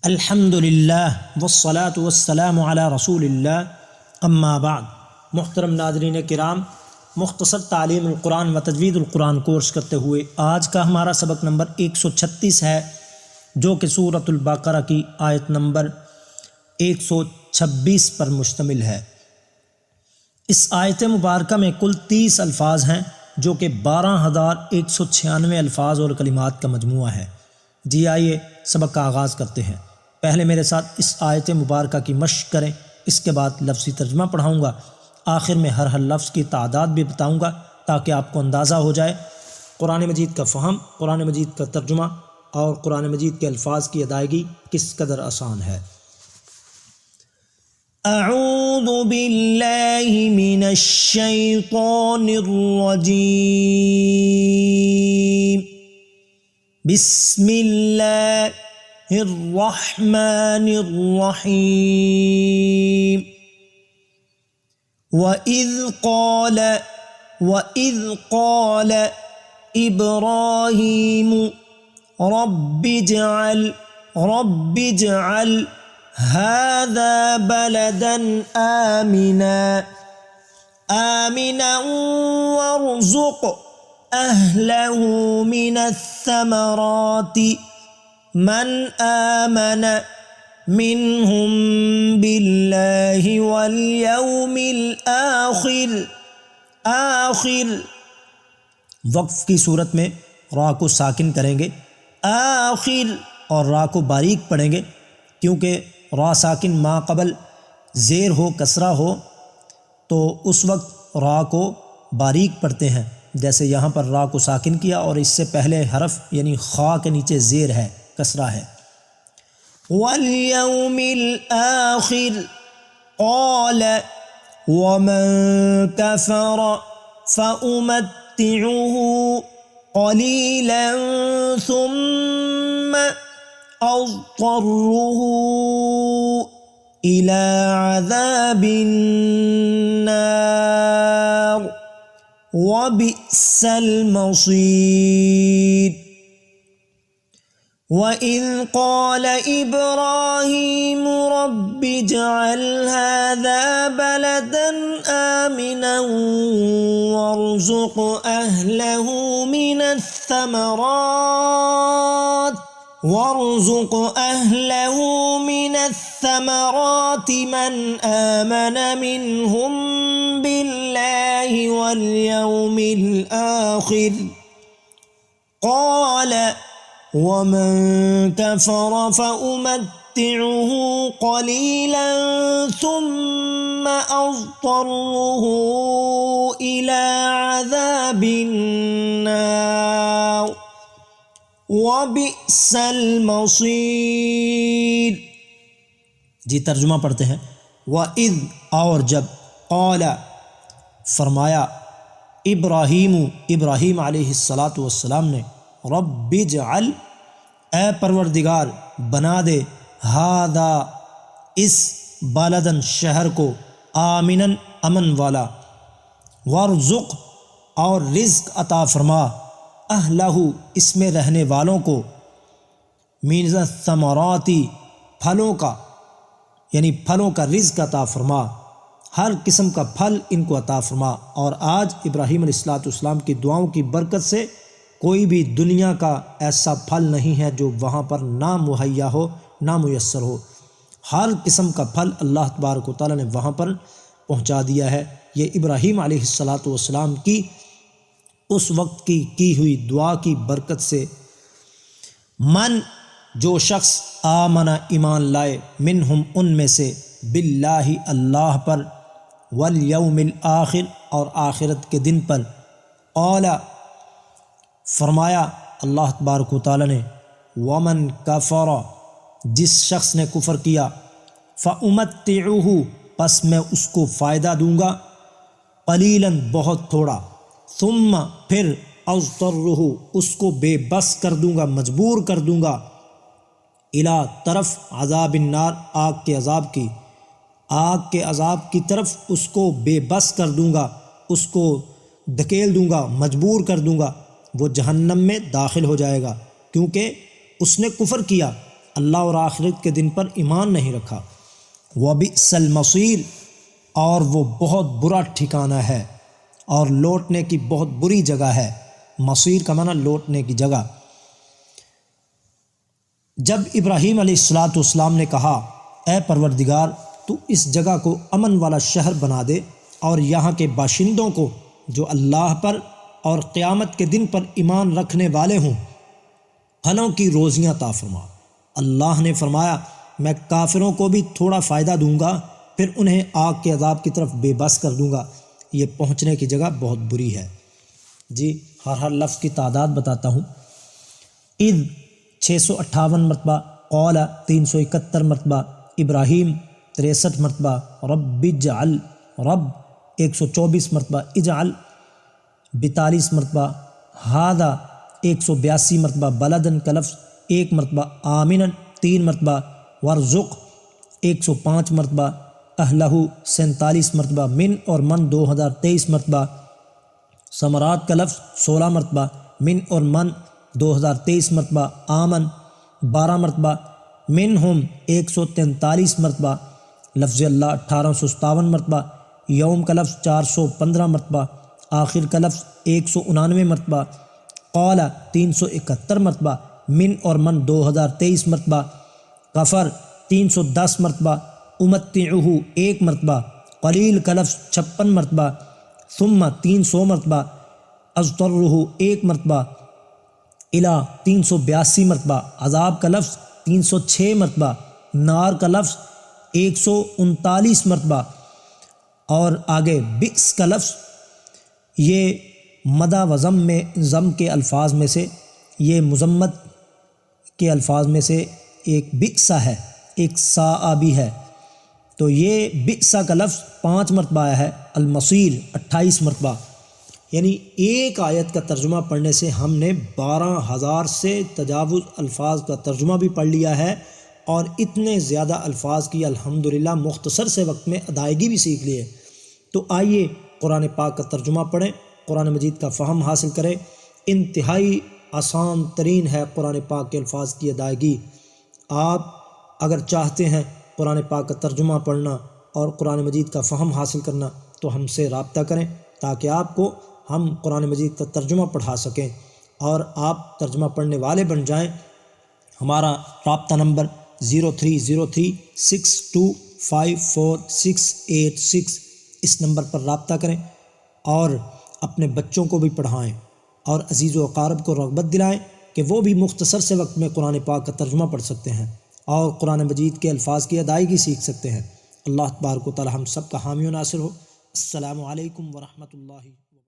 الحمد للہ والصلاة والسلام علی رسول اللہ اما بعد۔ محترم ناظرین کرام، مختصر تعلیم القرآن و تجوید القرآن کورس کرتے ہوئے آج کا ہمارا سبق نمبر 136 ہے، جو کہ سورۃ البقرہ کی آیت نمبر 126 پر مشتمل ہے۔ اس آیت مبارکہ میں کل 30 الفاظ ہیں، جو کہ 12,196 الفاظ اور کلمات کا مجموعہ ہے۔ جی آئیے سبق کا آغاز کرتے ہیں۔ پہلے میرے ساتھ اس آیت مبارکہ کی مشق کریں، اس کے بعد لفظی ترجمہ پڑھاؤں گا، آخر میں ہر لفظ کی تعداد بھی بتاؤں گا تاکہ آپ کو اندازہ ہو جائے قرآن مجید کا فہم، قرآن مجید کا ترجمہ اور قرآن مجید کے الفاظ کی ادائیگی کس قدر آسان ہے۔ اعوذ باللہ من الشیطان الرجیم، بسم اللہ الرحمن الرحیم۔ وَإِذْ قَالَ إِبْرَاهِيمُ رَبِّ اجْعَلْ هَذَا بَلَدًا آمِنًا وَارْزُقْ أَهْلَهُ مِنَ الثَّمَرَاتِ من آمن منهم بالله واليوم الآخر۔ وقف کی صورت میں را کو ساکن کریں گے، آخر، اور را کو باریک پڑھیں گے، کیونکہ را ساکن ما قبل زیر ہو، کسرہ ہو، تو اس وقت را کو باریک پڑھتے ہیں، جیسے یہاں پر را کو ساکن کیا اور اس سے پہلے حرف یعنی خا کے نیچے زیر ہے، کسرہ ہے۔ والیوم الآخر قال ومن کفر فأمتعه قلیلا ثم اضطره إلى عذاب النار وبئس المصير۔ وَإِذْ قَالَ إِبْرَاهِيمُ رَبِّ اجْعَلْ هَذَا بَلَدًا آمِنًا وَارْزُقْ أَهْلَهُ مِنَ الثَّمَرَاتِ مَنْ آمَنَ مِنْهُمْ بِاللَّهِ وَالْيَوْمِ الْآخِرِ قَالَ وَمَن كَفَرَ فَأُمَتِّعُهُ قَلِيلًا ثُمَّ أَضْطَرُّهُ إِلَى عَذَابِ النَّارِ وَبِئْسَ الْمَصِيرُ۔ جی ترجمہ پڑھتے ہیں۔ وَإِذْ، اور جب، قال فرمایا، ابراہیم علیہ السلام نے، رب اجعل، اے پروردگار بنا دے، ہذا، اس، بلدن، شہر کو، آمنن، امن والا، وارزق، اور رزق عطا فرما، اہلہ، اس میں رہنے والوں کو، من الثمرات، پھلوں کا، یعنی پھلوں کا رزق عطا فرما، ہر قسم کا پھل ان کو عطا فرما۔ اور آج ابراہیم علیہ السلام کی دعاؤں کی برکت سے کوئی بھی دنیا کا ایسا پھل نہیں ہے جو وہاں پر نہ مہیا ہو، نہ میسر ہو۔ ہر قسم کا پھل اللہ تبارک و تعالیٰ نے وہاں پر پہنچا دیا ہے۔ یہ ابراہیم علیہ السلام کی اس وقت کی ہوئی دعا کی برکت سے۔ من، جو شخص، آمن، ایمان لائے، منہم، ان میں سے، باللہ، اللہ پر، والیوم الآخر، اور آخرت کے دن پر، قال، فرمایا اللہ تبارک و تعالی نے، ومن کفر، جس شخص نے کفر کیا، فأمتعه، پس میں اس کو فائدہ دوں گا، قلیلا، بہت تھوڑا، ثم، پھر، اضطرہ، اس کو بے بس کر دوں گا، مجبور کر دوں گا، الی، طرف، عذاب النار، آگ کے عذاب کی طرف اس کو بے بس کر دوں گا، اس کو دھکیل دوں گا، مجبور کر دوں گا، وہ جہنم میں داخل ہو جائے گا، کیونکہ اس نے کفر کیا اللہ اور آخرت کے دن پر ایمان نہیں رکھا۔ وبئس المصیر، اور وہ بہت برا ٹھکانہ ہے اور لوٹنے کی بہت بری جگہ ہے۔ مصیر کا معنی لوٹنے کی جگہ۔ جب ابراہیم علیہ السلام نے کہا اے پروردگار تو اس جگہ کو امن والا شہر بنا دے اور یہاں کے باشندوں کو جو اللہ پر اور قیامت کے دن پر ایمان رکھنے والے ہوں پھلوں کی روزیاں عطا فرما۔ اللہ نے فرمایا میں کافروں کو بھی تھوڑا فائدہ دوں گا، پھر انہیں آگ کے عذاب کی طرف بے بس کر دوں گا۔ یہ پہنچنے کی جگہ بہت بری ہے۔ جی ہر لفظ کی تعداد بتاتا ہوں۔ اذ 658 مرتبہ، قول 371 مرتبہ، ابراہیم 63 مرتبہ، رب اجعل، رب 124 مرتبہ، اجعل 42 مرتبہ، ہادہ 182 مرتبہ، بلدن کا لفظ 1 مرتبہ، آمنن 3 مرتبہ، ورزق 105 مرتبہ، اہلہ 47 مرتبہ، من اور من 2023 مرتبہ، ثمرات کا لفظ 16 مرتبہ، من اور من 2023 مرتبہ، آمن 12 مرتبہ، منہم 143 مرتبہ، لفظ اللہ 1857 مرتبہ، یوم کا لفظ 415 مرتبہ، آخر کا لفظ 199 مرتبہ، قول 371 مرتبہ، من اور من 2023 مرتبہ، غفر 310 مرتبہ، امتعہ 1 مرتبہ، قلیل کا لفظ 56 مرتبہ، ثم 300 مرتبہ، اضطرہ 1 مرتبہ، الہ 382 مرتبہ، عذاب کا لفظ 306 مرتبہ، نار کا لفظ 139 مرتبہ، اور آگے بئس کا لفظ یہ مدح و ذم کے الفاظ میں سے، یہ مذمت کے الفاظ میں سے ایک بئسا ہے، ایک ساء بھی ہے، تو یہ بئسا کا لفظ 5 مرتبہ آیا ہے، المصیر 28 مرتبہ۔ یعنی ایک آیت کا ترجمہ پڑھنے سے ہم نے 12,000 سے تجاوز الفاظ کا ترجمہ بھی پڑھ لیا ہے، اور اتنے زیادہ الفاظ کی الحمدللہ مختصر سے وقت میں ادائیگی بھی سیکھ لی ہے۔ تو آئیے قرآن پاک کا ترجمہ پڑھیں، قرآن مجید کا فہم حاصل کریں۔ انتہائی آسان ترین ہے قرآن پاک کے الفاظ کی ادائیگی۔ آپ اگر چاہتے ہیں قرآن پاک کا ترجمہ پڑھنا اور قرآن مجید کا فہم حاصل کرنا تو ہم سے رابطہ کریں تاکہ آپ کو ہم قرآن مجید کا ترجمہ پڑھا سکیں اور آپ ترجمہ پڑھنے والے بن جائیں۔ ہمارا رابطہ نمبر 030362548686، اس نمبر پر رابطہ کریں اور اپنے بچوں کو بھی پڑھائیں اور عزیز و اقارب کو رغبت دلائیں کہ وہ بھی مختصر سے وقت میں قرآن پاک کا ترجمہ پڑھ سکتے ہیں اور قرآن مجید کے الفاظ کی ادائیگی سیکھ سکتے ہیں۔ اللہ تبارک و تعالی ہم سب کا حامی و ناصر ہو۔ السلام علیکم ورحمۃ اللہ۔